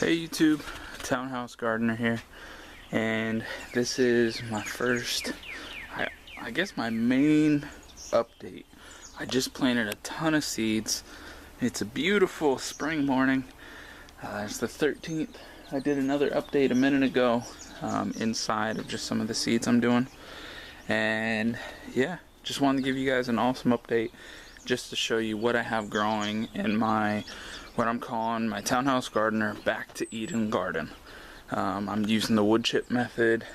Hey YouTube, Townhouse Gardener here, and this is my first, I guess my main update. I just planted a ton of seeds. It's a beautiful spring morning. It's the 13th. I did another update a minute ago inside of just some of the seeds I'm doing. And yeah, just wanted to give you guys an awesome update just to show you what I have growing in my what I'm calling my Townhouse Gardener Back to Eden garden. I'm using the wood chip method.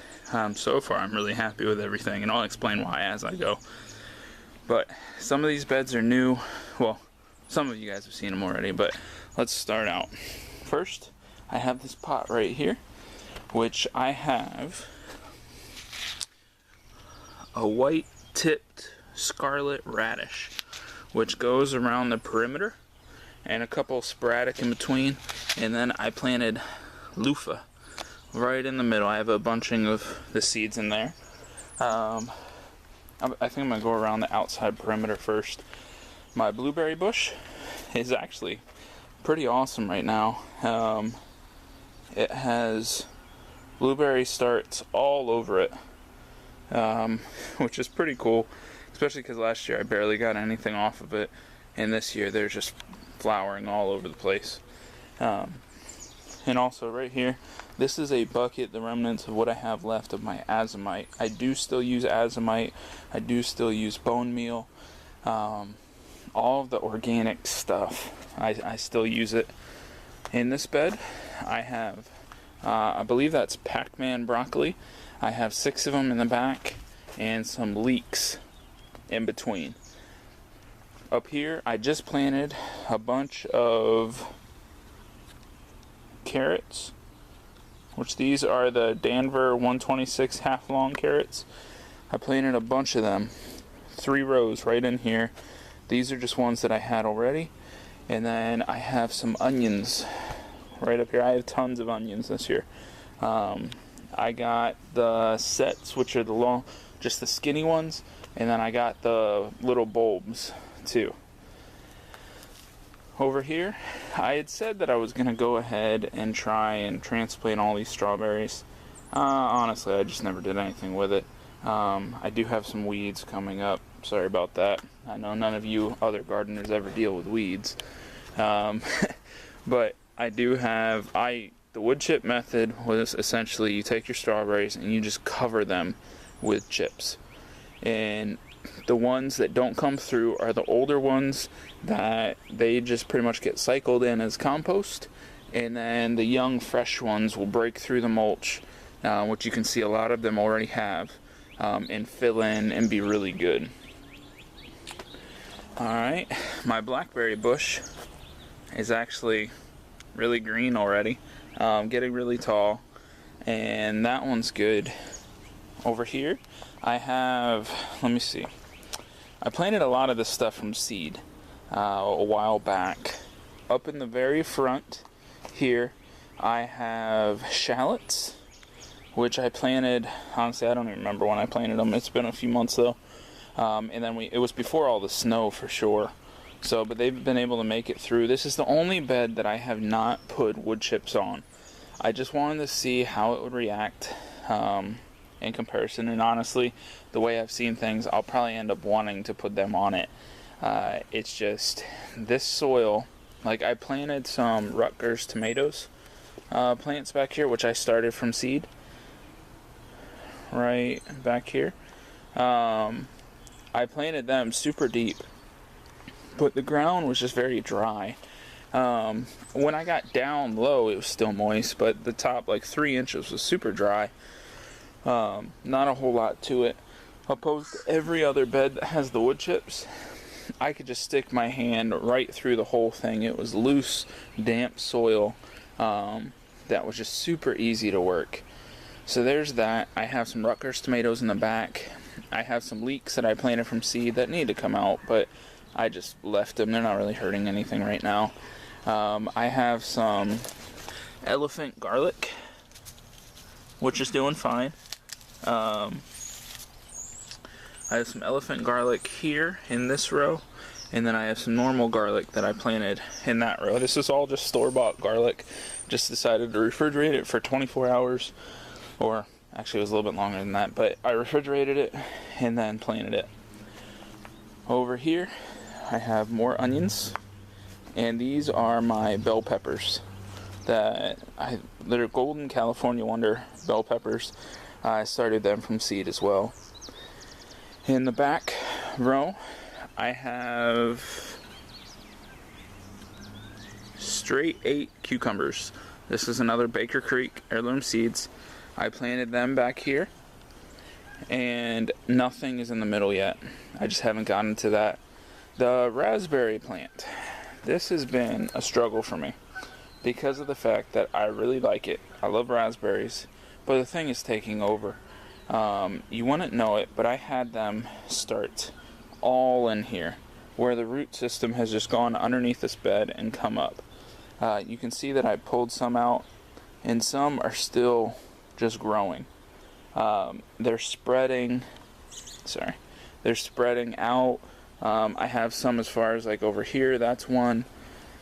So far I'm really happy with everything, and I'll explain why as I go. But some of these beds are new. Well, some of you guys have seen them already, but let's start out. First, I have this pot right here, which I have a white tipped scarlet radish, which goes around the perimeter, and a couple sporadic in between, and then I planted loofah right in the middle. I have a bunching of the seeds in there. I think I'm going to go around the outside perimeter first. My blueberry bush is actually pretty awesome right now. It has blueberry starts all over it, which is pretty cool, especially because last year I barely got anything off of it, and this year they're just flowering all over the place. And also right here, this is a bucket, the remnants of what I have left of my azomite. I do still use azomite. I do still use bone meal. All of the organic stuff, I still use it. In this bed, I have, I believe that's Pac-Man broccoli. I have 6 of them in the back and some leeks in between. Up here, I just planted a bunch of carrots, which these are the Danver 126 half long carrots. I planted a bunch of them, 3 rows right in here. These are just ones that I had already. And then I have some onions right up here. I have tons of onions this year. I got the sets, which are the long, just the skinny ones, and then I got the little bulbs too. Over here, I had said that I was going to go ahead and try and transplant all these strawberries. Honestly, I just never did anything with it. I do have some weeds coming up. Sorry about that. I know none of you other gardeners ever deal with weeds. But I do have, the wood chip method was essentially you take your strawberries and you just cover them with chips. And the ones that don't come through are the older ones that they just pretty much get cycled in as compost, and then the young fresh ones will break through the mulch, which you can see a lot of them already have, and fill in and be really good. Alright, my blackberry bush is actually really green already, getting really tall, and that one's good. Over here I have, let me see, I planted a lot of this stuff from seed a while back. Up in the very front here I have shallots, which I planted, honestly I don't even remember when I planted them, it's been a few months though. And then it was before all the snow for sure. So, but they've been able to make it through. This is the only bed that I have not put wood chips on. I just wanted to see how it would react in comparison, and honestly, the way I've seen things, I'll probably end up wanting to put them on it. It's just, this soil, like I planted some Rutgers tomatoes plants back here, which I started from seed, right back here. I planted them super deep, but the ground was just very dry. When I got down low, it was still moist, but the top, like 3 inches, was super dry. Not a whole lot to it. Opposed to every other bed that has the wood chips, I could just stick my hand right through the whole thing. It was loose, damp soil that was just super easy to work. So there's that. I have some Rutgers tomatoes in the back. I have some leeks that I planted from seed that need to come out, but I just left them. They're not really hurting anything right now. I have some elephant garlic, which is doing fine. I have some elephant garlic here in this row, And then I have some normal garlic that I planted in that row. This is all just store-bought garlic. Just decided to refrigerate it for 24 hours. Or, actually it was a little bit longer than that. But I refrigerated it and then planted it. Over here, I have more onions. And these are my bell peppers. They're golden California Wonder bell peppers. I started them from seed as well. In the back row, I have straight 8 cucumbers. This is another Baker Creek heirloom seeds. I planted them back here, and nothing is in the middle yet. I just haven't gotten to that. The raspberry plant. This has been a struggle for me because of the fact that I really like it. I love raspberries, but the thing is taking over. You wouldn't know it, but I had them start all in here, where the root system has just gone underneath this bed and come up. You can see that I pulled some out, and some are still just growing. They're spreading. They're spreading out. I have some as far as like over here. That's one.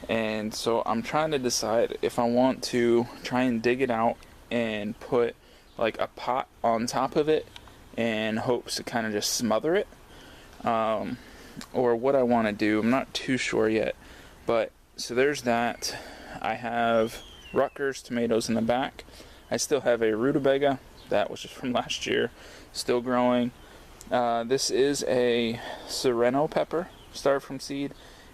And so I'm trying to decide if I want to try and dig it out and put like a pot on top of it in hopes to kind of just smother it, or what I want to do. I'm not too sure yet, but so there's that. I have Rutgers tomatoes in the back. I still have a rutabaga that was just from last year, still growing. This is a serrano pepper, started from seed,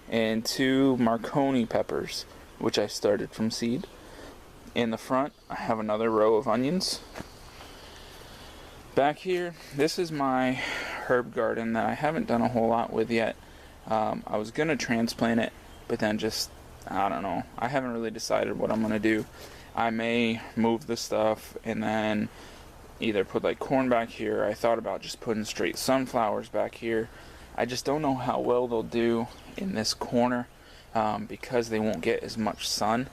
and 2 Marconi peppers, which I started from seed. In the front, I have another row of onions. Back here, this is my herb garden that I haven't done a whole lot with yet. I was going to transplant it, but then just, I don't know. I haven't really decided what I'm going to do. I may move the stuff and then either put like corn back here. I thought about just putting straight sunflowers back here. I just don't know how well they'll do in this corner because they won't get as much sun.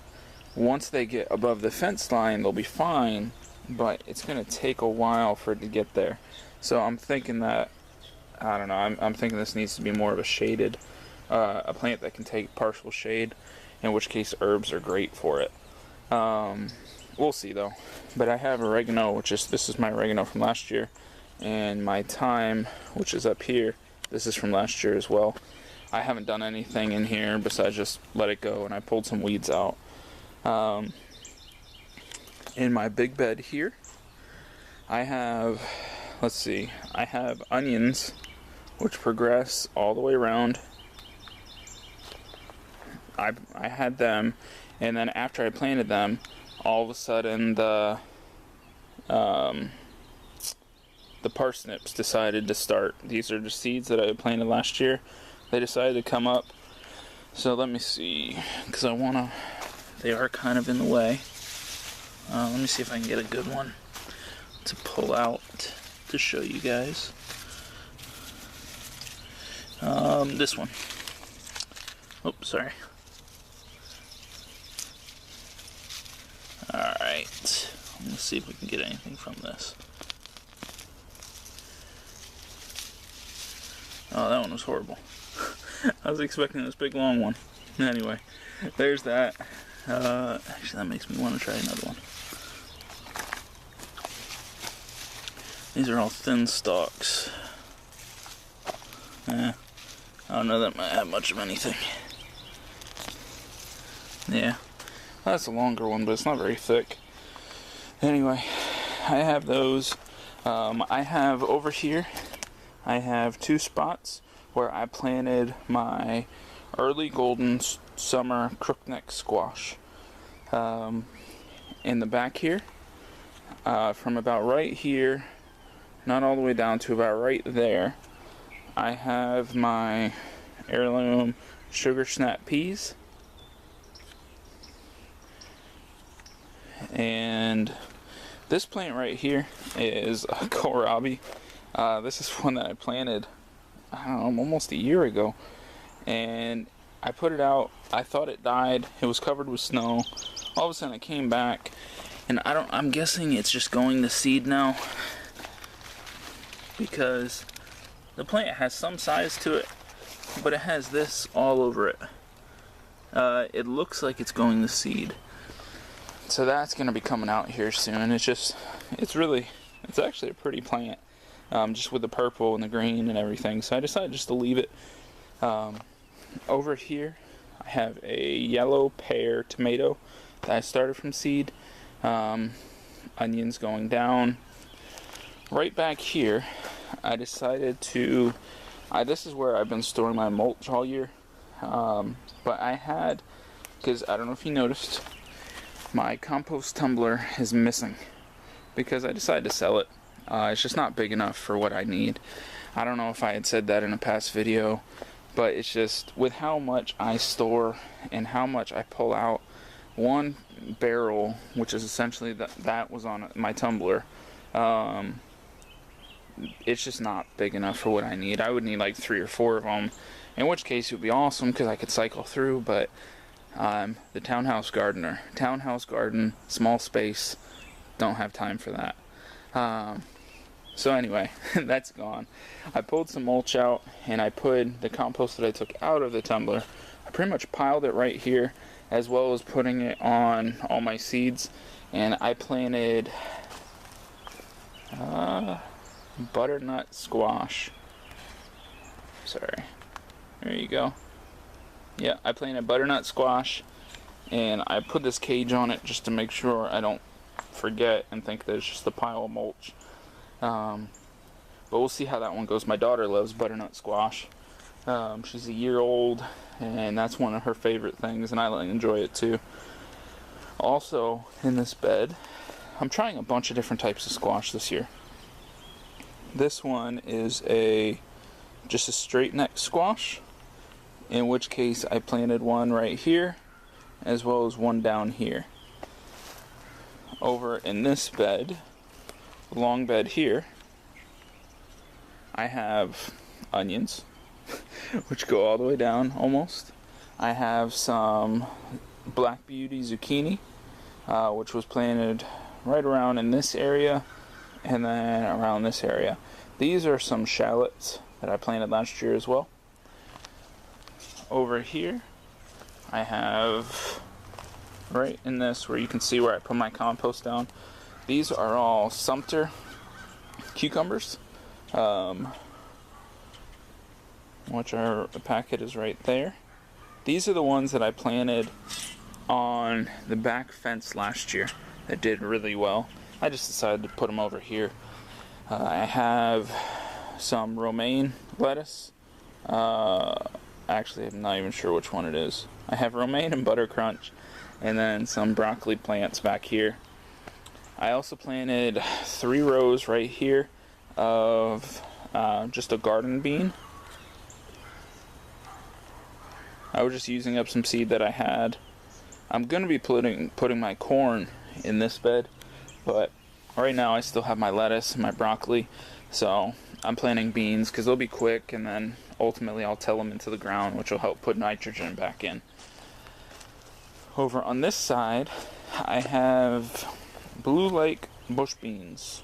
Once they get above the fence line, they'll be fine, but it's going to take a while for it to get there. So I'm thinking that, I don't know, I'm thinking this needs to be more of a shaded, a plant that can take partial shade, in which case herbs are great for it. We'll see though. But I have oregano, this is my oregano from last year, and my thyme, which is up here, this is from last year as well. I haven't done anything in here besides just let it go, and I pulled some weeds out. In my big bed here, I have, I have onions, which progress all the way around. I had them, and then after I planted them, all of a sudden the parsnips decided to start. These are the seeds that I planted last year. They decided to come up. So let me see, because they are kind of in the way. Let me see if I can get a good one to pull out to show you guys. This one. Oops, sorry. Alright, let's see if we can get anything from this. Oh, that one was horrible. I was expecting this big long one. Anyway, there's that. Actually, that makes me want to try another one. These are all thin stalks. I don't know that might have much of anything. Yeah, that's a longer one, but it's not very thick. Anyway, I have those. I have over here, I have 2 spots where I planted my early golden summer crookneck squash. In the back here, from about right here, not all the way down to about right there, I have my heirloom sugar snap peas. And this plant right here is a kohlrabi. This is one that I planted, I don't know, almost a year ago. And I put it out, I thought it died, it was covered with snow. All of a sudden it came back, and I'm guessing it's just going to seed now, because the plant has some size to it, but it has this all over it. It looks like it's going to seed. So that's going to be coming out here soon. It's actually a pretty plant. Just with the purple and the green and everything. So I decided just to leave it. Over here, I have a yellow pear tomato that I started from seed. Onions going down. Right back here, I decided to... this is where I've been storing my mulch all year. But I had... because I don't know if you noticed, my compost tumbler is missing. Because I decided to sell it. It's just not big enough for what I need. I don't know if I had said that in a past video, but it's just with how much I store and how much I pull out. One barrel, which is essentially that was on my tumbler, it's just not big enough for what I need. I would need like 3 or 4 of them, in which case it would be awesome because I could cycle through, but I'm the townhouse gardener. Townhouse garden, small space, don't have time for that. So anyway, that's gone. I pulled some mulch out and I put the compost that I took out of the tumbler. I pretty much piled it right here, as well as putting it on all my seeds. And I planted butternut squash. Sorry. There you go. Yeah, I planted butternut squash, and I put this cage on it just to make sure I don't forget and think that it's just a pile of mulch. But we'll see how that one goes. My daughter loves butternut squash. She's a year old, and that's one of her favorite things, and I enjoy it too. Also, in this bed, I'm trying a bunch of different types of squash this year. This one is just a straight neck squash, in which case I planted one right here, as well as one down here. Over in this bed, long bed here, I have onions, which go all the way down almost. I have some Black Beauty zucchini, which was planted right around in this area, and then around this area. These are some shallots that I planted last year as well. Over here, I have, right in this, where you can see where I put my compost down, these are all Sumter cucumbers, which are, the packet is right there. These are the ones that I planted on the back fence last year that did really well. I just decided to put them over here. I have some romaine lettuce. Actually, I'm not even sure which one it is. I have romaine and butter crunch, and then some broccoli plants back here. I also planted 3 rows right here of just a garden bean. I was just using up some seed that I had. I'm going to be putting my corn in this bed, but right now I still have my lettuce and my broccoli, so I'm planting beans because they'll be quick, and then ultimately I'll till them into the ground, which will help put nitrogen back in. Over on this side, I have Blue Lake bush beans.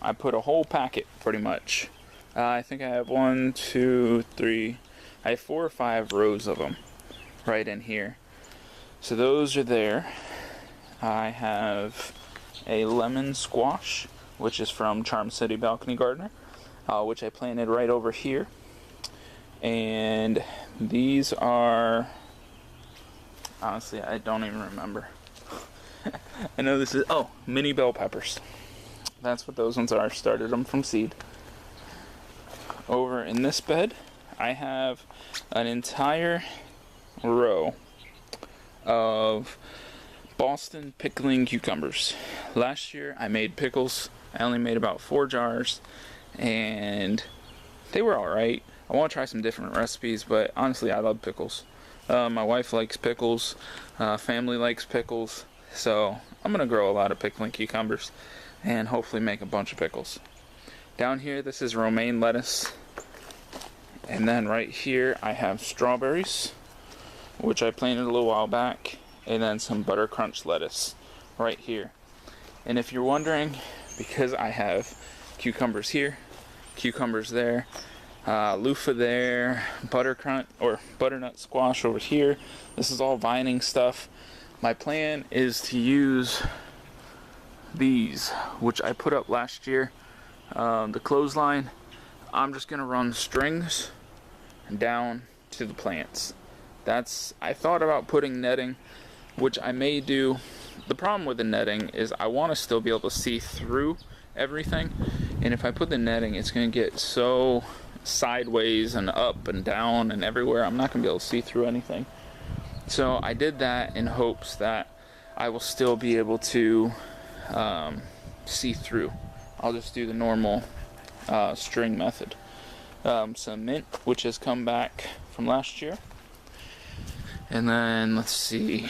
I put a whole packet pretty much. I think I have 1, 2, 3, I have 4 or 5 rows of them right in here. So those are there. I have a lemon squash, which is from Charm City Balcony Gardener, which I planted right over here. And these are, honestly, I don't even remember. I know this is, mini bell peppers. That's what those ones are. Started them from seed. Over in this bed, I have an entire row of Boston pickling cucumbers. Last year I made pickles. I only made about 4 jars, and they were alright. I want to try some different recipes, but honestly I love pickles. My wife likes pickles, family likes pickles, so I'm going to grow a lot of pickling cucumbers and hopefully make a bunch of pickles. Down here, this is romaine lettuce, and then right here I have strawberries, which I planted a little while back, and then some butter crunch lettuce right here. And if you're wondering, because I have cucumbers here, cucumbers there, loofah there, butternut squash over here. This is all vining stuff. My plan is to use these, which I put up last year, the clothesline. I'm just gonna run strings down to the plants. I thought about putting netting, which I may do. The problem with the netting is I want to still be able to see through everything, and if I put the netting, it's going to get so sideways and up and down and everywhere, I'm not going to be able to see through anything. So I did that in hopes that I will still be able to see through. I'll just do the normal string method. Some mint, which has come back from last year. And then, let's see,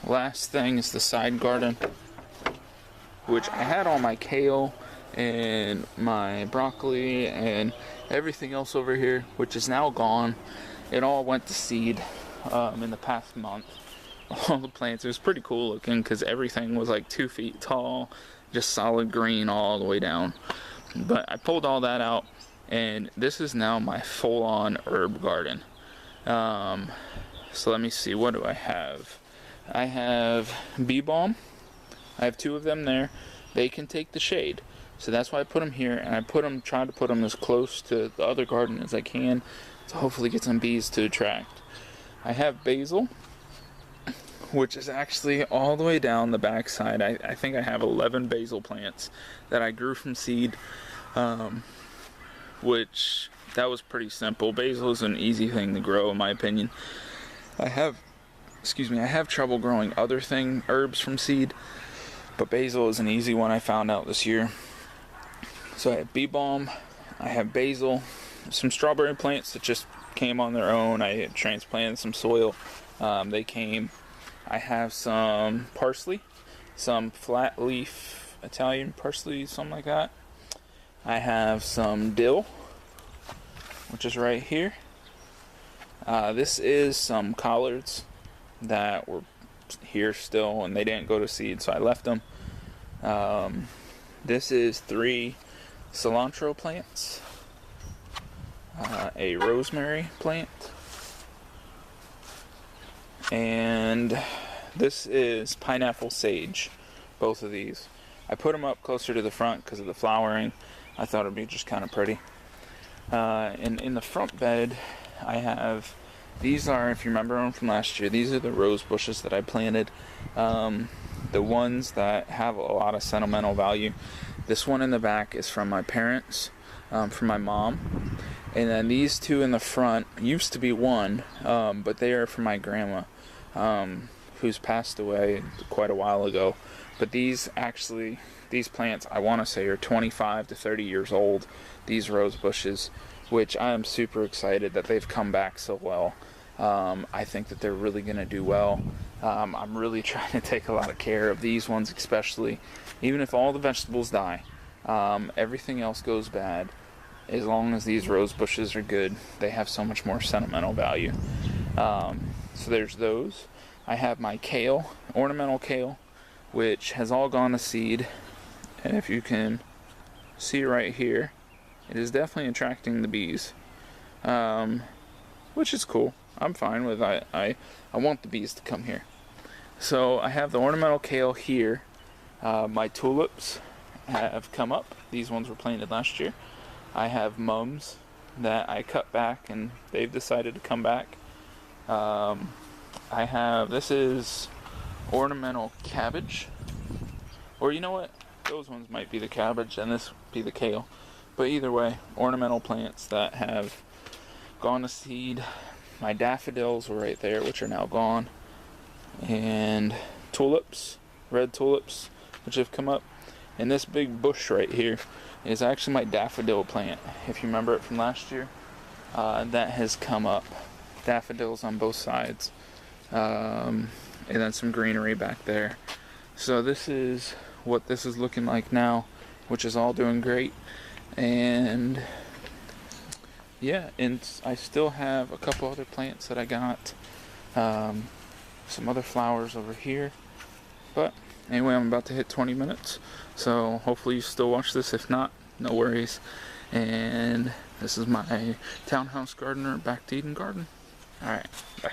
last thing is the side garden, which I had all my kale and my broccoli and everything else over here, which is now gone. It all went to seed in the past month. All the plants, it was pretty cool looking because everything was like 2 feet tall, just solid green all the way down. But I pulled all that out, and this is now my full-on herb garden. So let me see, what do I have? I have bee balm. I have 2 of them there. They can take the shade, so that's why I put them here, and I try to put them as close to the other garden as I can to hopefully get some bees to attract. I have basil, which is actually all the way down the back side. I think I have 11 basil plants that I grew from seed, which that was pretty simple. Basil is an easy thing to grow, in my opinion. I have trouble growing other herbs from seed, but basil is an easy one I found out this year. So I have bee balm, I have basil, some strawberry plants that just came on their own. I had transplanted some soil, they came. I have some parsley, some flat leaf Italian parsley, something like that. I have some dill, which is right here. This is some collards that were here still and they didn't go to seed, so I left them. This is 3 cilantro plants, a rosemary plant, and this is pineapple sage, both of these. I put them up closer to the front because of the flowering. I thought it'd be just kind of pretty. And in the front bed, I have, these are, if you remember them from last year, these are the rose bushes that I planted. The ones that have a lot of sentimental value. This one in the back is from my parents, from my mom. And then these 2 in the front used to be one, but they are from my grandma, who's passed away quite a while ago. But these plants, I want to say, are 25 to 30 years old, these rose bushes, which I am super excited that they've come back so well. I think that they're really going to do well. I'm really trying to take a lot of care of these ones especially. Even if all the vegetables die, everything else goes bad. As long as these rose bushes are good, they have so much more sentimental value. So there's those. I have my kale, ornamental kale, which has all gone to seed. And if you can see right here, it is definitely attracting the bees, which is cool. I'm fine with it. I want the bees to come here. So I have the ornamental kale here. My tulips have come up. These ones were planted last year. I have mums that I cut back and they've decided to come back. This is ornamental cabbage. Or you know what? Those ones might be the cabbage and this be the kale. But either way, ornamental plants that have gone to seed. My daffodils were right there, which are now gone. And tulips, red tulips, which have come up. And this big bush right here is actually my daffodil plant. If you remember it from last year, that has come up. Daffodils on both sides. And then some greenery back there. So this is what this is looking like now, which is all doing great. And yeah, and I still have a couple other plants that I got. Some other flowers over here. But anyway, I'm about to hit 20 minutes. So hopefully you still watch this. If not, no worries. And This is my townhouse gardener back to Eden Garden. Alright, bye.